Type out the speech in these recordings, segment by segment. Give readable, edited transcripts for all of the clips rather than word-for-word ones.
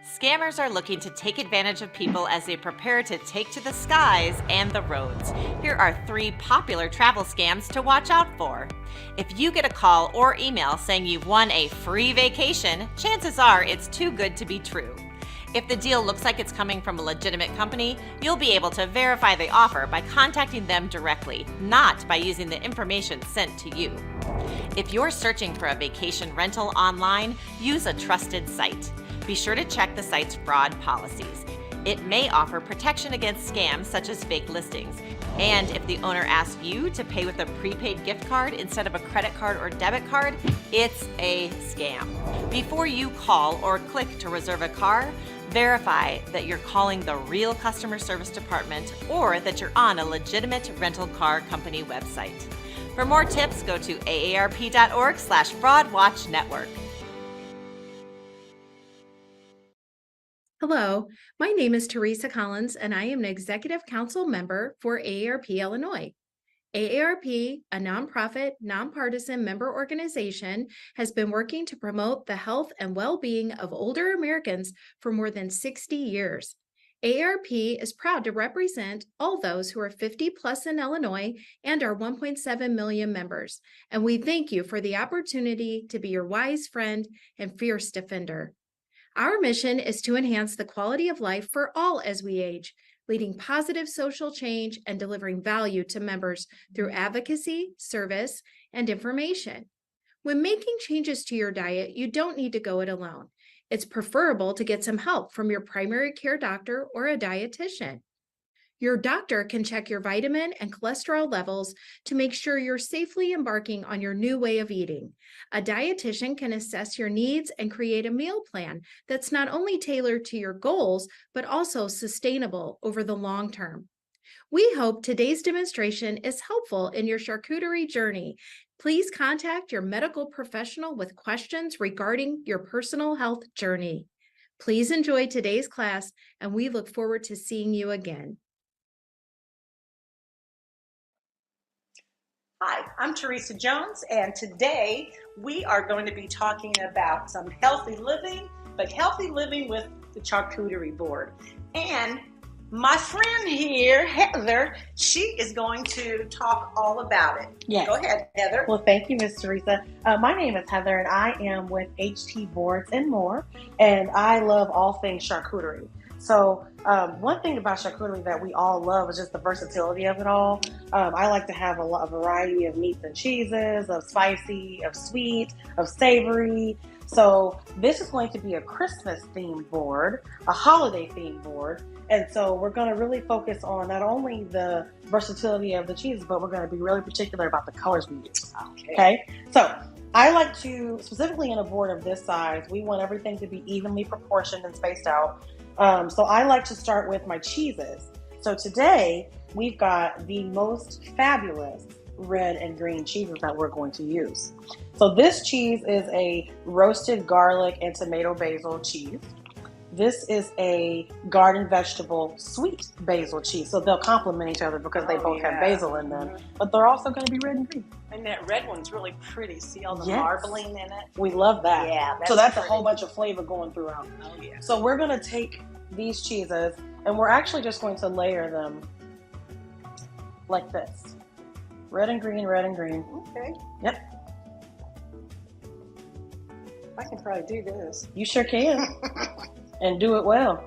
Scammers are looking to take advantage of people as they prepare to take to the skies and the roads. Here are 3 popular travel scams to watch out for. If you get a call or email saying you've won a free vacation, chances are it's too good to be true. If the deal looks like it's coming from a legitimate company, you'll be able to verify the offer by contacting them directly, not by using the information sent to you. If you're searching for a vacation rental online, use a trusted site. Be sure to check the site's fraud policies. It may offer protection against scams such as fake listings. And if the owner asks you to pay with a prepaid gift card instead of a credit card or debit card, it's a scam. Before you call or click to reserve a car, verify that you're calling the real customer service department or that you're on a legitimate rental car company website. For more tips, go to aarp.org/fraudwatchnetwork. Hello, my name is Teresa Collins, and I am an Executive Council member for AARP Illinois. AARP, a nonprofit, nonpartisan member organization, has been working to promote the health and well-being of older Americans for more than 60 years. AARP is proud to represent all those who are 50 plus in Illinois and our 1.7 million members, and we thank you for the opportunity to be your wise friend and fierce defender. Our mission is to enhance the quality of life for all as we age, leading positive social change and delivering value to members through advocacy, service, and information. When making changes to your diet, you don't need to go it alone. It's preferable to get some help from your primary care doctor or a dietitian. Your doctor can check your vitamin and cholesterol levels to make sure you're safely embarking on your new way of eating. A dietitian can assess your needs and create a meal plan that's not only tailored to your goals, but also sustainable over the long term. We hope today's demonstration is helpful in your charcuterie journey. Please contact your medical professional with questions regarding your personal health journey. Please enjoy today's class, and we look forward to seeing you again. Hi, I'm Teresa Jones, and today we are going to be talking about some healthy living, but healthy living with the charcuterie board. And my friend here, Heather, she is going to talk all about it. Yes. Go ahead, Heather. Well, thank you, Miss Teresa. My name is Heather, and I am with HT Boards and More, and I love all things charcuterie. So one thing about charcuterie that we all love is just the versatility of it all. I like to have a variety of meats and cheeses, of spicy, of sweet, of savory. So this is going to be a Christmas themed board, a holiday themed board. And so we're going to really focus on not only the versatility of the cheeses, but we're going to be really particular about the colors we use. Okay. So I like to, specifically in a board of this size, we want everything to be evenly proportioned and spaced out. So I like to start with my cheeses. So today we've got the most fabulous red and green cheeses that we're going to use. So this cheese is a roasted garlic and tomato basil cheese. This is a garden vegetable sweet basil cheese. So they'll complement each other because they both have basil in them, but they're also going to be red and green. And that red one's really pretty. See all the marbling in it? We love that. Yeah. So that's a whole bunch of flavor going throughout. Oh, yeah. So we're going to take these cheeses and we're actually just going to layer them like this. Red and green, red and green. Okay. Yep. I can probably do this. You sure can. And do it well.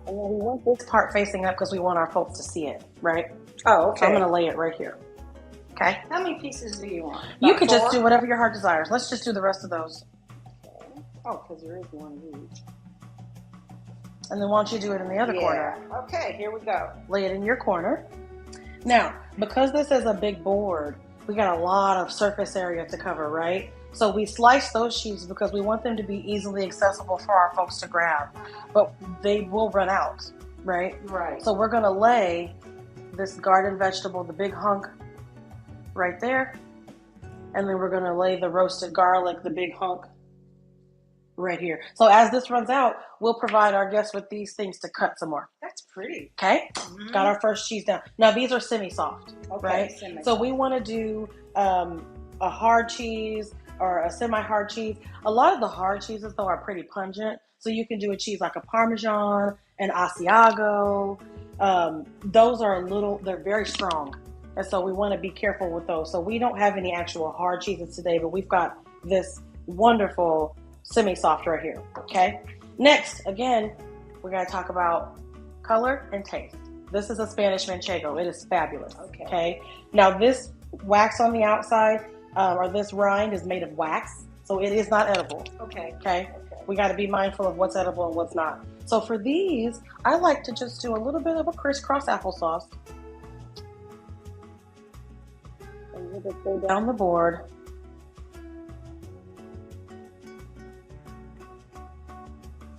And then we want this part facing up because we want our folks to see it, right? Oh, okay. So I'm going to lay it right here. Okay? How many pieces do you want? You About could just 4? do whatever your heart desires. Let's just do the rest of those. Oh, because there is one of each. And then why don't you do it in the other corner? Okay, here we go. Lay it in your corner. Now, because this is a big board, we got a lot of surface area to cover, right? So we slice those cheeses because we want them to be easily accessible for our folks to grab, but they will run out, right? Right. So we're going to lay this garden vegetable, the big hunk, right there. And then we're going to lay the roasted garlic, the big hunk, right here. So as this runs out, we'll provide our guests with these things to cut some more. That's pretty. Okay? Mm-hmm. Got our first cheese down. Now these are semi-soft, okay, right? Semi-soft. So we want to do a hard cheese, or a semi-hard cheese. A lot of the hard cheeses though are pretty pungent. So you can do a cheese like a Parmesan, an Asiago. Those are they're very strong. And so we want to be careful with those. So we don't have any actual hard cheeses today, but we've got this wonderful semi-soft right here, okay? Next, again, we're going to talk about color and taste. This is a Spanish Manchego. It is fabulous, okay? Now this wax on the outside, or this rind is made of wax, so it is not edible, okay? We got to be mindful of what's edible and what's not. So for these, I like to just do a little bit of a crisscross applesauce. And we'll just go down the board.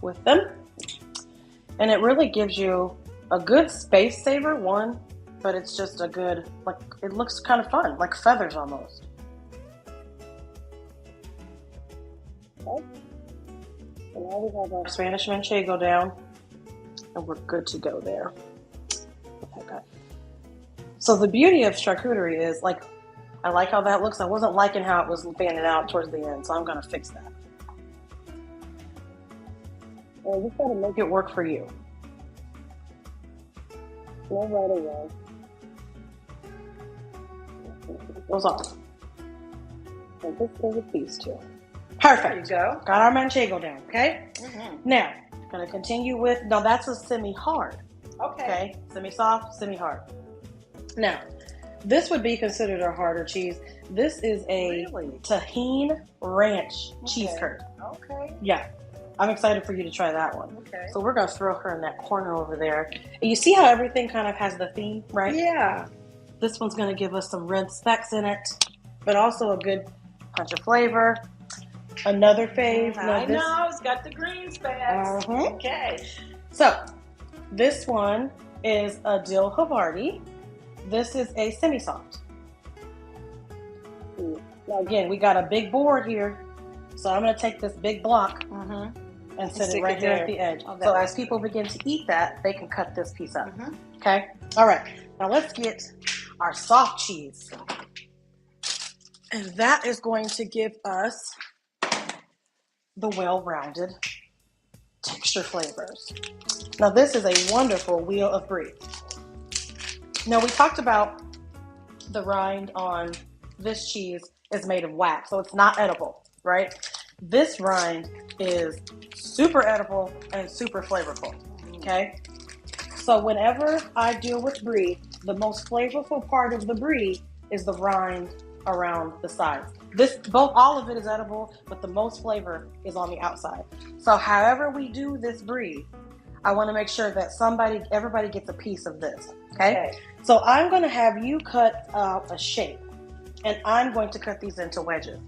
With them. And it really gives you a good space saver, one, but it's just a good, like, it looks kind of fun, like feathers almost. Okay. So now we have our Spanish Manchego down, and we're good to go there. Okay. So the beauty of charcuterie is, like, I like how that looks. I wasn't liking how it was fanning out towards the end, so I'm going to fix that. And just got to make it work for you. No right away. Goes off. And this goes with these two. Perfect. There you go. Got our Manchego down, okay? Mm-hmm. Now, going to continue with, now that's a semi-hard. Okay. Semi-soft, semi-hard. Now, this would be considered a harder cheese. This is a Tahini Ranch cheese curd. Okay. Yeah. I'm excited for you to try that one. Okay. So we're going to throw her in that corner over there. And you see how everything kind of has the theme, right? Yeah. This one's going to give us some red specks in it, but also a good punch of flavor. Another fave. I know, it's got the green specks. Okay. So this one is a dill Havarti. This is a semi-soft. Now again, we got a big board here. So I'm going to take this big block and set it right here at the edge. So as people begin to eat that, they can cut this piece up. Okay? All right. Now let's get our soft cheese. And that is going to give us the well-rounded texture flavors. Now this is a wonderful wheel of brie. Now we talked about the rind on this cheese is made of wax, so it's not edible, right? This rind is super edible and super flavorful, okay? So whenever I deal with brie, the most flavorful part of the brie is the rind around the sides. All of it is edible, but the most flavor is on the outside. So however we do this brie, I want to make sure that everybody gets a piece of this, okay? So I'm going to have you cut out a shape, and I'm going to cut these into wedges.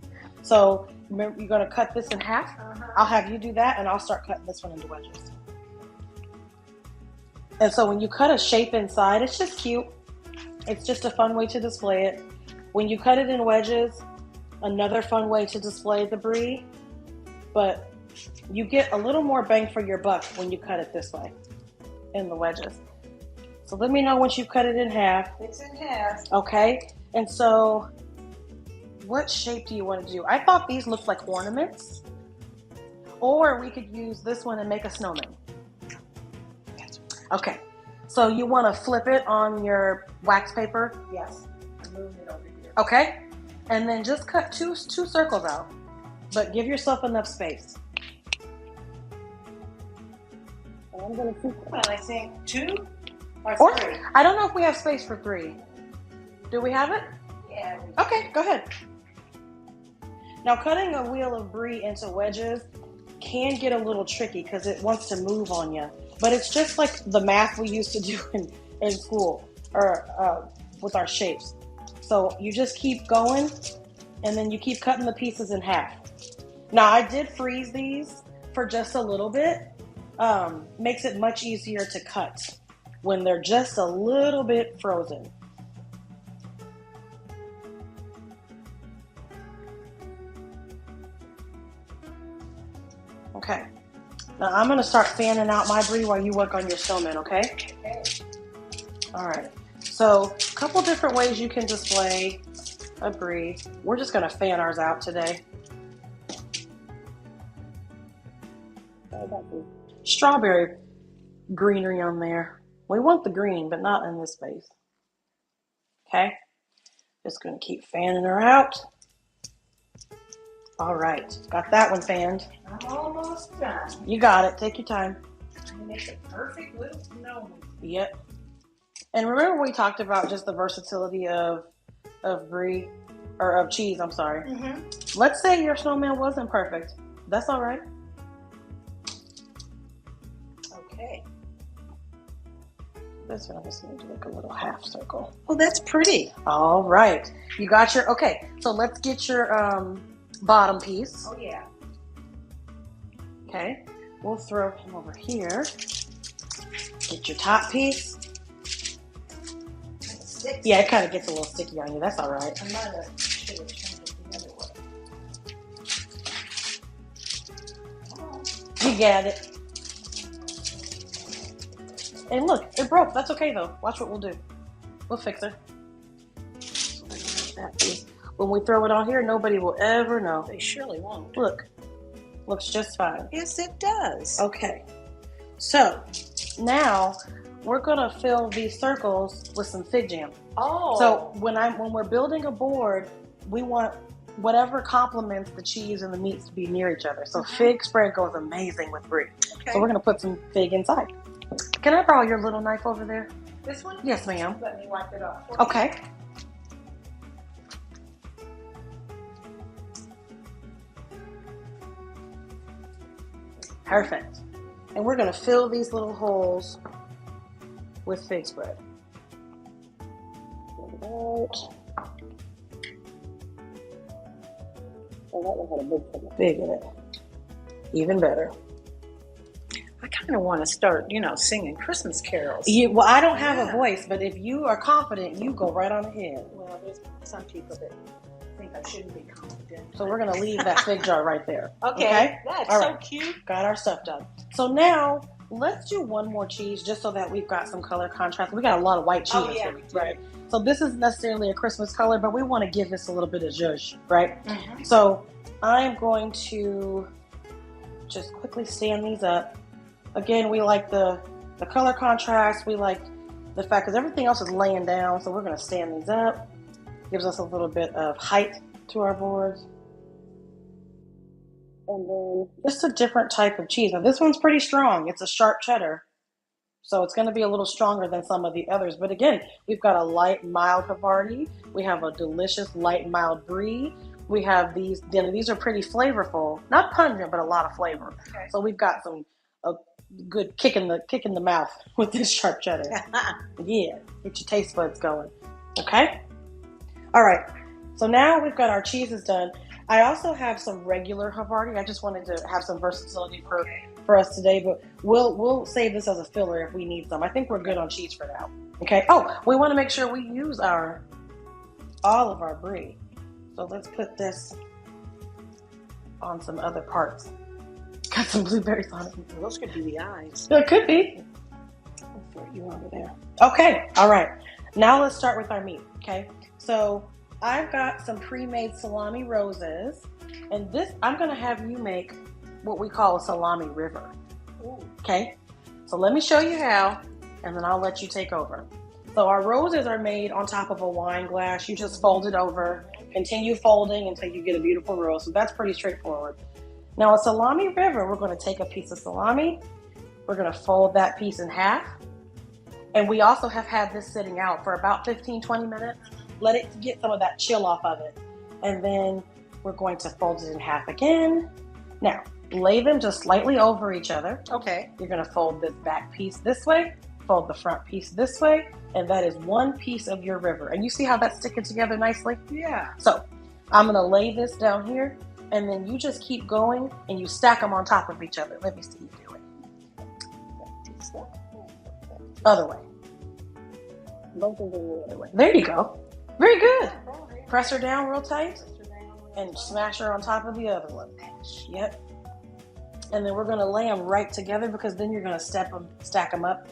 So remember, you're going to cut this in half. I'll have you do that, and I'll start cutting this one into wedges. And so when you cut a shape inside, it's just cute. It's just a fun way to display it. When you cut it in wedges, another fun way to display the brie, but you get a little more bang for your buck when you cut it this way in the wedges. So let me know once you've cut it in half. It's in half. Okay. And so what shape do you want to do? I thought these looked like ornaments, or we could use this one and make a snowman. Okay. So you want to flip it on your wax paper? Yes. I'm moving it over here. Okay. And then just cut two circles out, but give yourself enough space. And I'm going to keep it. Well, I think 2 or 3. I don't know if we have space for 3. Do we have it? Yeah. Okay, go ahead. Now, cutting a wheel of brie into wedges can get a little tricky because it wants to move on you. But it's just like the math we used to do in school or with our shapes. So you just keep going, and then you keep cutting the pieces in half. Now, I did freeze these for just a little bit. Makes it much easier to cut when they're just a little bit frozen. Okay. Now I'm going to start fanning out my brie while you work on your snowman, okay? Okay. All right. So a couple different ways you can display a brie. We're just going to fan ours out today. I got some strawberry greenery on there. We want the green, but not in this space. Okay, just gonna keep fanning her out. All right, got that one fanned. I'm almost done. You got it. Take your time. You make a perfect little snowman. Yep. And remember we talked about just the versatility of brie, or of cheese, I'm sorry. Mm-hmm. Let's say your snowman wasn't perfect. That's all right. Okay. This one I just need to make a little half circle. Oh, that's pretty. All right. You got your, okay. So let's get your bottom piece. Oh, yeah. Okay. We'll throw him over here. Get your top piece. Yeah, it kind of gets a little sticky on you. That's all right. I might have should have turned it the other way. You got it. And look, it broke. That's okay though. Watch what we'll do. We'll fix it. That piece. When we throw it on here, nobody will ever know. They surely won't. Look, looks just fine. Yes, it does. Okay. So now we're gonna fill these circles with some fig jam. Oh. So when we're building a board, we want whatever complements the cheese and the meats to be near each other. So fig spread goes amazing with brie. Okay. So we're gonna put some fig inside. Can I borrow your little knife over there? This one? Yes, ma'am. Let me wipe it off. Okay. Perfect. And we're gonna fill these little holes with fig spread. Oh, that one had a big in it. Even better. I kind of want to start, singing Christmas carols. Well, I don't have a voice, but if you are confident, you go right on ahead. Well, there's some people that think I shouldn't be confident. So we're gonna leave that fig jar right there. Okay. That's All so right. cute. Got our stuff done. So now let's do one more cheese just so that we've got some color contrast. We got a lot of white cheese. Oh, yeah, we do. Right. So this isn't necessarily a Christmas color, but we want to give this a little bit of zhuzh, right? Mm-hmm. So I'm going to just quickly stand these up. Again, we like the color contrast. We like the fact because everything else is laying down. So we're going to stand these up. Gives us a little bit of height to our boards. And then just a different type of cheese. Now this one's pretty strong. It's a sharp cheddar. So it's going to be a little stronger than some of the others. But again, we've got a light, mild Havarti. We have a delicious, light, mild brie. We have these. These are pretty flavorful. Not pungent, but a lot of flavor. Okay. So we've got a good kick in the mouth with this sharp cheddar. Yeah, get your taste buds going. Okay? All right. So now we've got our cheeses done. I also have some regular Havarti. I just wanted to have some versatility for us today, but we'll save this as a filler if we need some. I think we're good on cheese for now. Okay. Oh, we want to make sure we use all of our brie. So let's put this on some other parts. Got some blueberries on it. Those could be the eyes. It could be. I'll throw you over there. Okay. All right. Now let's start with our meat. Okay. So I've got some pre-made salami roses, and this I'm going to have you make what we call a salami river. Ooh. Okay. So let me show you how, and then I'll let you take over. So our roses are made on top of a wine glass. You just fold it over, continue folding until you get a beautiful rose. So that's pretty straightforward. Now a salami river, we're going to take a piece of salami. We're going to fold that piece in half. And we also have had this sitting out for about 15-20 minutes. Let it get some of that chill off of it. And then we're going to fold it in half again. Now, lay them just slightly over each other. Okay. You're going to fold this back piece this way, fold the front piece this way, and that is one piece of your river. And you see how that's sticking together nicely? Yeah. So I'm going to lay this down here, and then you just keep going, and you stack them on top of each other. Let me see you do it. Other way. Both of them the other way. There you go. Very good. Press her down real tight and smash her on top of the other one. Yep. And then we're going to lay them right together because then you're going to stack them up,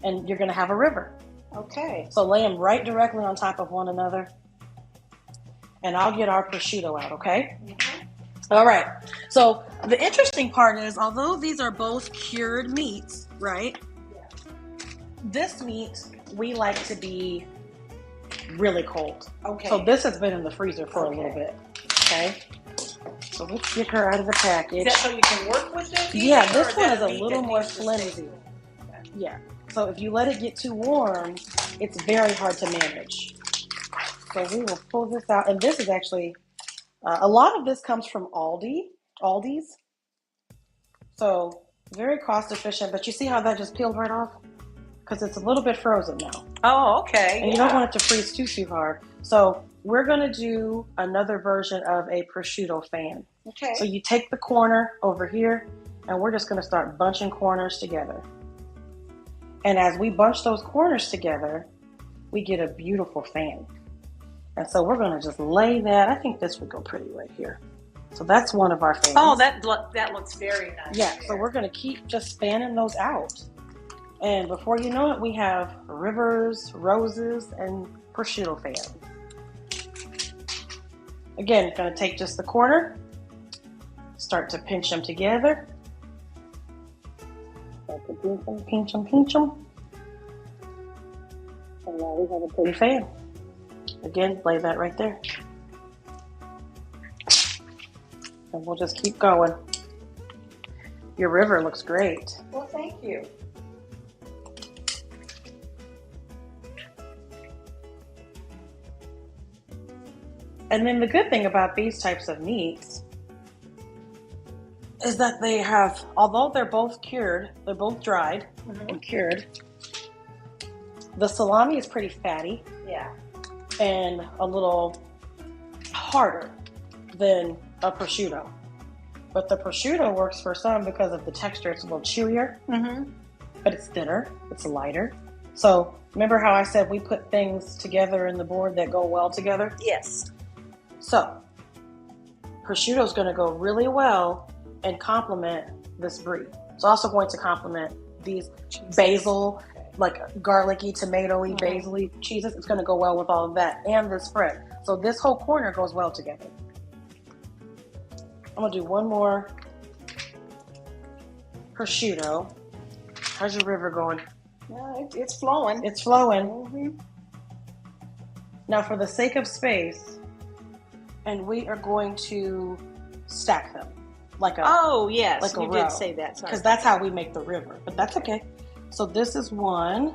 and you're going to have a river. Okay. So lay them right directly on top of one another. And I'll get our prosciutto out, okay? Mm-hmm. All right. So the interesting part is, although these are both cured meats, right? Yeah. This meat we like to be really cold. Okay. So this has been in the freezer for a little Okay. bit. Okay. So let's get her out of the package. Is that so you can work with it? Yeah, or this one that is a meat little that more needs to stay flimsy. cool? Yeah. So if you let it get too warm, it's very hard to manage. So we will pull this out, and this is actually a lot of this comes from Aldi's. So very cost efficient. But you see how that just peeled right off? Because it's a little bit frozen now. Oh, okay. And you don't want it to freeze too hard. So we're going to do another version of a prosciutto fan. Okay. So you take the corner over here, and we're just going to start bunching corners together. And as we bunch those corners together, we get a beautiful fan. And so we're going to just lay that. I think this would go pretty right here. So that's one of our fans. Oh, that looks very nice. Yeah, so we're going to keep just fanning those out. And before you know it, we have rivers, roses, and prosciutto fan. Again, going to take just the corner, start to pinch them together. Start to pinch them. And now we have a pretty fan. Again, lay that right there. And we'll just keep going. Your river looks great. Well, thank you. And then the good thing about these types of meats is that they have, although they're both cured, they're both dried and cured, the salami is pretty fatty Yeah. and a little harder than a prosciutto. But the prosciutto works for some because of the texture. It's a little chewier, but it's thinner, it's lighter. So remember how I said we put things together in the board that go well together? Yes. So prosciutto is going to go really well and complement this brie. It's also going to complement these basil, like garlicky, tomatoey, basil-y cheeses. It's going to go well with all of that and this spread. So this whole corner goes well together. I'm going to do one more prosciutto. How's your river going? It's flowing. It's flowing. Now for the sake of space, and we are going to stack them like a yes, like a you row. did say that. Sorry. Because that's how we make the river, but that's okay. So this is one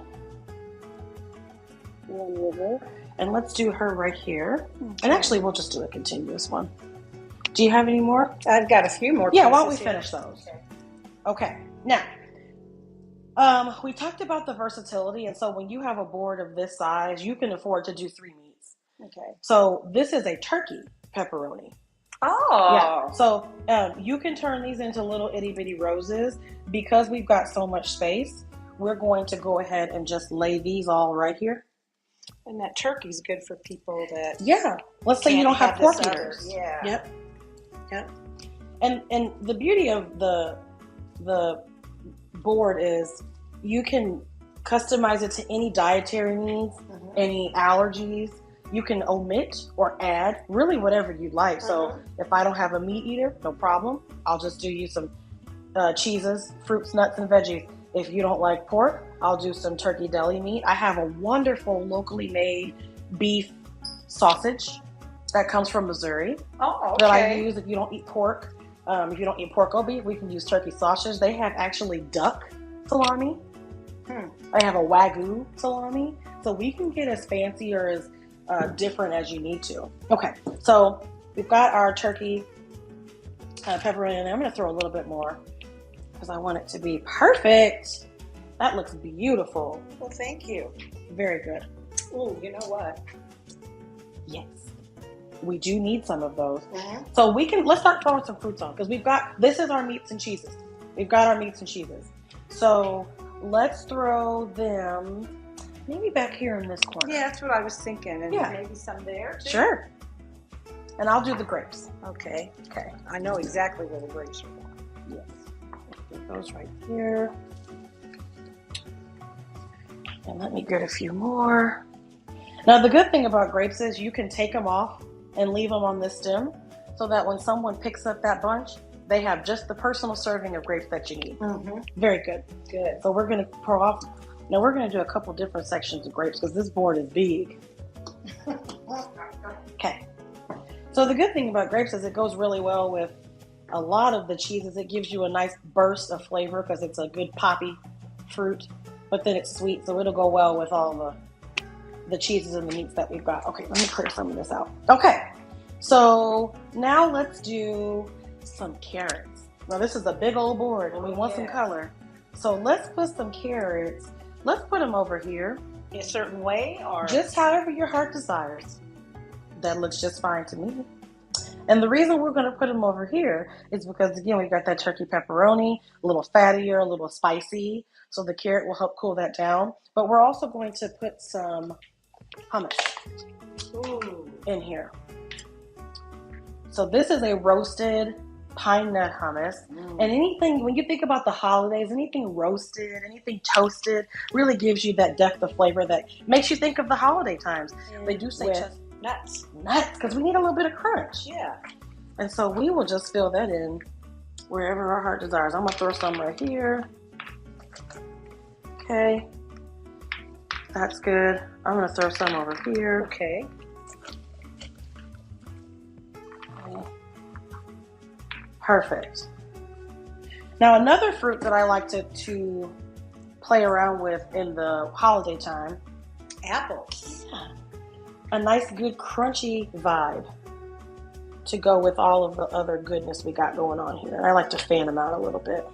river, and let's do her right here. And actually, we'll just do a continuous one. Do you have any more? I've got a few more. Yeah, why don't we pieces here. finish those? Okay. Now, we talked about the versatility, and so when you have a board of this size, you can afford to do 3 meats. Okay. So this is a turkey pepperoni. Oh. Yeah. So you can turn these into little itty bitty roses. Because we've got so much space, we're going to go ahead and just lay these all right here. And that turkey's good for people that. Yeah. Let's say you don't have pork eaters. Yeah. Yep. And the beauty of the board is you can customize it to any dietary needs, any allergies. You can omit or add really whatever you'd like. So if I don't have a meat eater, no problem. I'll just do you some cheeses, fruits, nuts, and veggies. If you don't like pork, I'll do some turkey deli meat. I have a wonderful locally made beef sausage that comes from Missouri that I use if you don't eat pork. If you don't eat pork or beef, we can use turkey sausage. They have actually duck salami. They have a Wagyu salami. So we can get as fancy or as different as you need to. Okay, so we've got our turkey pepperoni in there. I'm going to throw a little bit more because I want it to be perfect. That looks beautiful. Well, thank you. Very good. Oh, you know what? Yes. We do need some of those. So let's start throwing some fruits on because this is our meats and cheeses. We've got our meats and cheeses. So let's throw them maybe back here in this corner. Yeah, that's what I was thinking. And Yeah. maybe some there too. Sure. And I'll do the grapes. Okay. Okay. I know exactly where the grapes are going. Yes. Get those right here. And let me get a few more. Now the good thing about grapes is you can take them off and leave them on this stem. so that when someone picks up that bunch, they have just the personal serving of grapes that you need. Mm-hmm. Very good. Good. So we're going to pour off. Now we're going to do a couple different sections of grapes because this board is big. Okay. So the good thing about grapes is it goes really well with a lot of the cheeses. It gives you a nice burst of flavor because it's a good poppy fruit, but then it's sweet, so it'll go well with all the cheeses and the meats that we've got. Okay, let me clear some of this out. Okay, so now let's do some carrots. Now this is a big old board and we want some color. So let's put some carrots. Let's put them over here. A certain way, or Just however your heart desires. That looks just fine to me. And the reason we're going to put them over here is because, again, we got that turkey pepperoni, a little fattier, a little spicy. So the carrot will help cool that down. But we're also going to put some hummus in here. So this is a roasted pine nut hummus. And anything, when you think about the holidays, anything roasted, anything toasted, really gives you that depth of flavor that makes you think of the holiday times. They do say nuts, because we need a little bit of crunch. Yeah. And so we will just fill that in wherever our heart desires. I'm gonna throw some right here. Okay, that's good. I'm gonna throw some over here. Okay. Perfect. Now another fruit that I like to play around with in the holiday time, Apples. a nice good crunchy vibe to go with all of the other goodness we got going on here. I like to fan them out a little bit.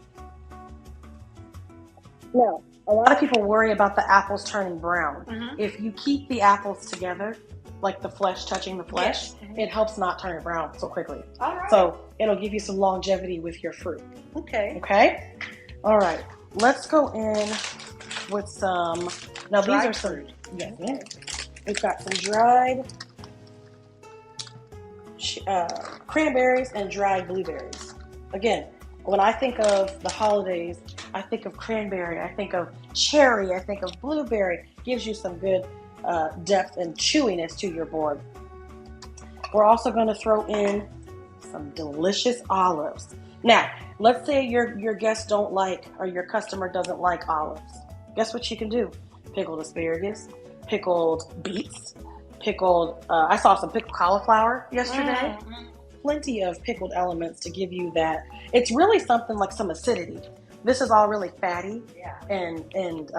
Now, a lot of people worry about the apples turning brown. If you keep the apples together, like the flesh touching the flesh, it helps not turn it brown so quickly. All right. So it'll give you some longevity with your fruit. Okay. Okay? All right. Let's go in with some, now Dried these are some, we've got some dried cranberries and dried blueberries. Again, when I think of the holidays, I think of cranberry, I think of cherry, I think of blueberry. Gives you some good depth and chewiness to your board. We're also going to throw in some delicious olives. Now, let's say your guests don't like, or your customer doesn't like olives. Guess what you can do? Pickled asparagus, pickled beets, pickled, I saw some pickled cauliflower yesterday. Plenty of pickled elements to give you that. It's really something like some acidity. This is all really fatty. And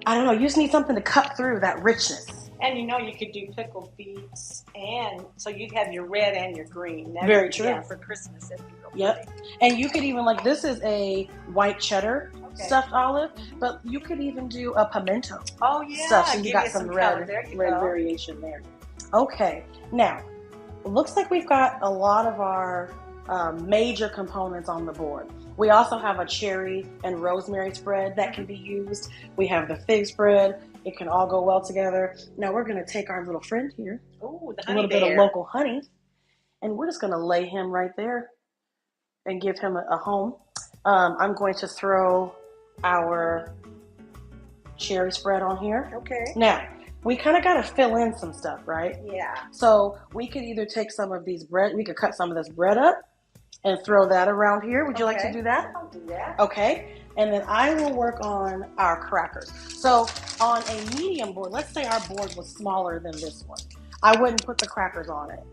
I don't know, you just need something to cut through that richness. And you could do pickled beets, and so you'd have your red and your green. Very true. Yeah, for Christmas. Yep. And you could even, like, this is a white cheddar stuffed olive, but you could even do a pimento stuff. So you got some red variation there. Okay. Now, it looks like we've got a lot of our major components on the board. We also have a cherry and rosemary spread that can be used. We have the fig spread. It can all go well together. Now we're going to take our little friend here, a little bit of local honey, and we're just going to lay him right there and give him a home. I'm going to throw our cherry spread on here. Okay. Now, we kind of got to fill in some stuff, right? Yeah. So we could either take some of these bread, we could cut some of this bread up and throw that around here. Would you like to do that? I'll do that. Okay. And then I will work on our crackers. So on a medium board, let's say our board was smaller than this one, I wouldn't put the crackers on it.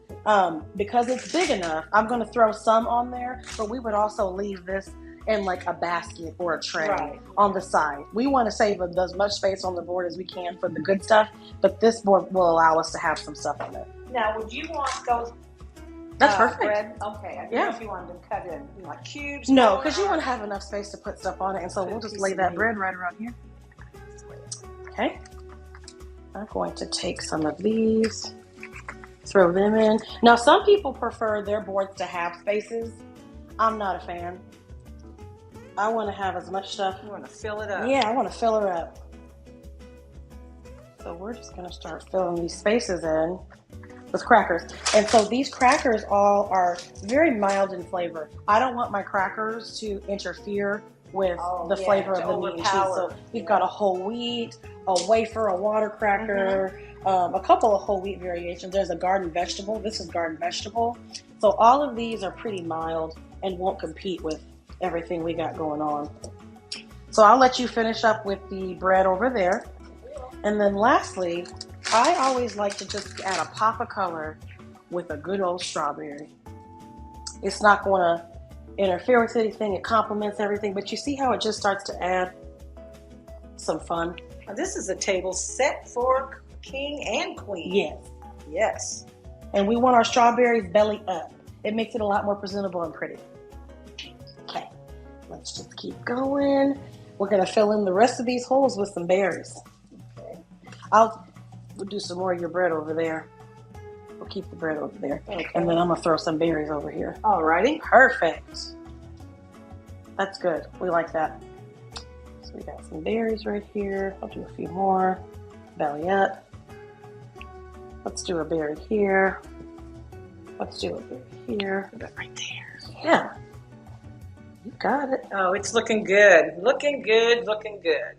Because it's big enough, I'm going to throw some on there, but we would also leave this in like a basket or a tray on the side. We want to save as much space on the board as we can for the good stuff, but this board will allow us to have some stuff on it. Now, would you want those? That's perfect. Bread? Okay. I don't know if you wanted to cut it in like cubes. No, because you want to have enough space to put stuff on it, and so we'll just lay that bread right around here. Okay. I'm going to take some of these, throw them in. Now, some people prefer their boards to have spaces. I'm not a fan. I want to have as much stuff. You want to fill it up? Yeah, I want to fill her up. So we're just going to start filling these spaces in with crackers. And so these crackers all are very mild in flavor. I don't want my crackers to interfere with the flavor of the meat and cheese. So we've got a whole wheat, a wafer, a water cracker, a couple of whole wheat variations. There's a garden vegetable. This is garden vegetable. So all of these are pretty mild and won't compete with everything we got going on. So I'll let you finish up with the bread over there. And then lastly, I always like to just add a pop of color with a good old strawberry. It's not going to interfere with anything. It complements everything. But you see how it just starts to add some fun? Now, this is a table set for king and queen. Yes. Yes. And we want our strawberries belly up. It makes it a lot more presentable and pretty. Okay, let's just keep going. We're going to fill in the rest of these holes with some berries. Okay. We'll do some more of your bread over there. We'll keep the bread over there. Okay. And then I'm going to throw some berries over here. Alrighty. Perfect. That's good. We like that. So we got some berries right here. I'll do a few more. Belly up. Let's do a berry here. Let's do a berry here. Put that right there. Yeah. You got it. Oh, it's looking good. Looking good, looking good.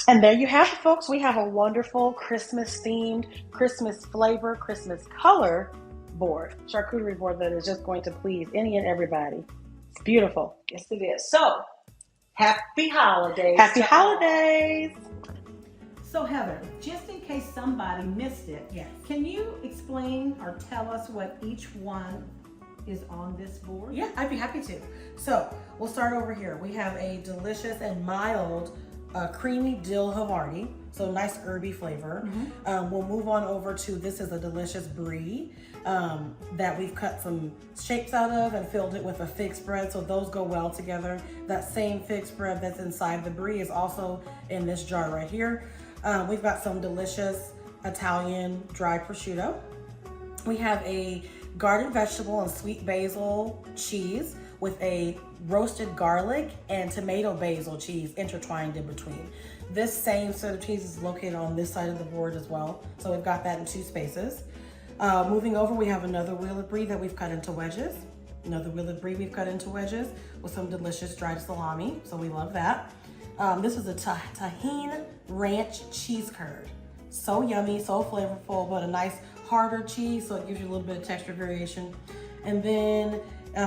And there you have it, folks. We have a wonderful Christmas-themed, Christmas flavor, Christmas color board, charcuterie board that is just going to please any and everybody. It's beautiful. Yes, it is. So, happy holidays. Happy to all. holidays. So Heather, just in case somebody missed it, Yes. can you explain or tell us what each one is on this board? Yeah, I'd be happy to. So we'll start over here. We have a delicious and mild creamy dill Havarti, so nice herby flavor. We'll move on over to, this is a delicious brie that we've cut some shapes out of and filled it with a fig spread, so those go well together. That same fig spread that's inside the brie is also in this jar right here. We've got some delicious Italian dry prosciutto. We have a garden vegetable and sweet basil cheese with a roasted garlic and tomato basil cheese intertwined in between. This same set of cheese is located on this side of the board as well. So we've got that in 2 spaces. Moving over, we have another wheel of brie that we've cut into wedges. Another wheel of brie we've cut into wedges with some delicious dried salami. So we love that. This is a tahine ranch cheese curd. So yummy, so flavorful, but a nice harder cheese, so it gives you a little bit of texture variation. And then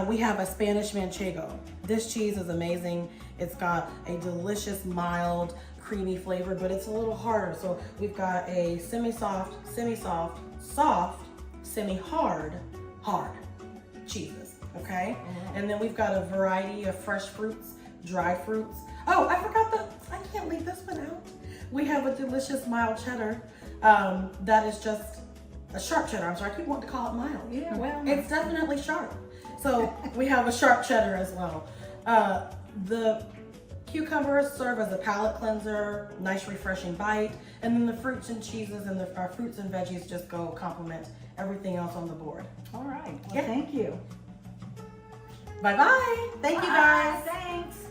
we have a Spanish manchego. This cheese is amazing. It's got a delicious, mild, creamy flavor, but it's a little harder. So we've got a semi-soft, semi-soft, soft, semi-hard, hard cheeses, okay? And then we've got a variety of fresh fruits, dried fruits. Oh, I forgot I can't leave this one out. We have a delicious mild cheddar that is just a sharp cheddar. I'm sorry, I keep wanting to call it mild. Yeah, well, It's definitely sharp. So we have a sharp cheddar as well. The cucumbers serve as a palate cleanser, nice refreshing bite, and then the fruits and cheeses and the fruits and veggies just go complement everything else on the board. all right. Well, Yeah. thank you. Bye-bye. Thank you guys. Thanks.